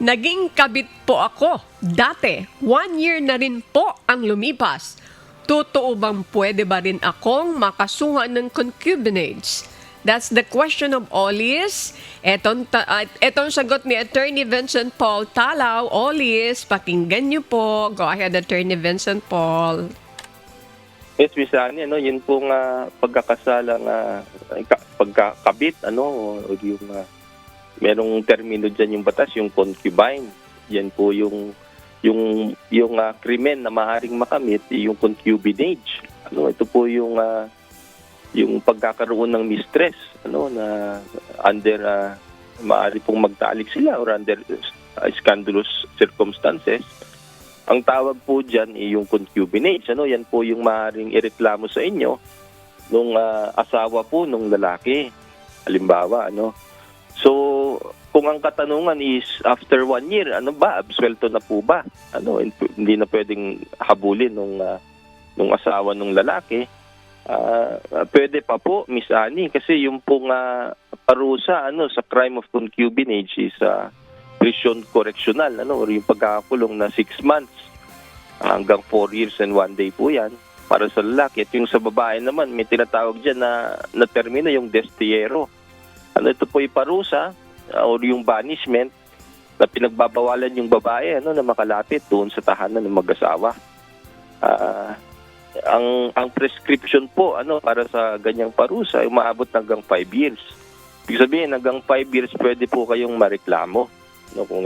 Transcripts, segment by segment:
Naging kabit po ako. Dati, 1 year na rin po ang lumipas. Totoo bang pwede ba rin akong makasuha ng concubinage? That's the question of Olis. Etong sagot ni Attorney Vincent Paul Talaw. Olis, pakinggan niyo po. Go ahead, Attorney Vincent Paul. Yes, Miss Annie, yun pong pagkakasalang pagkakabit, o yung merong termino dyan yung batas, yung concubine. Yan po yung krimen na maaaring makamit, yung concubinage. Ito po yung pagkakaroon ng mistress, na under maaari pong magtalik sila or under scandalous circumstances. Ang tawag po dyan ay yung concubinage. Yan po yung maaaring ireklamo sa inyo nung asawa po nung lalaki. Halimbawa, So, kung ang katanungan is after 1 year, absuelto na po ba? Hindi na pwedeng habulin nung asawa nung lalaki. Pwede pa po, Miss Annie, kasi yung pong parusa sa crime of concubinage is prison correctional, or yung pagkakakulong na 6 months hanggang 4 years and 1 day po yan para sa lalaki. At yung sa babae naman, may tinatawag dyan na termino yung destillero. Ito po yung parusa or yung banishment na pinagbabawalan yung babae na makalapit doon sa tahanan ng mag-asawa. Ang prescription po para sa ganyang parusa ay umaabot hanggang 5 years. Ibig sabihin, hanggang 5 years pwede po kayong mareklamo. Kung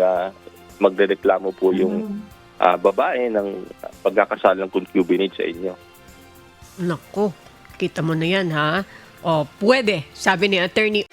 magrereklamo po yung babae ng pagkakasalang concubinage sa inyo. Naku, kita mo na yan ha. O, pwede, sabi ni Attorney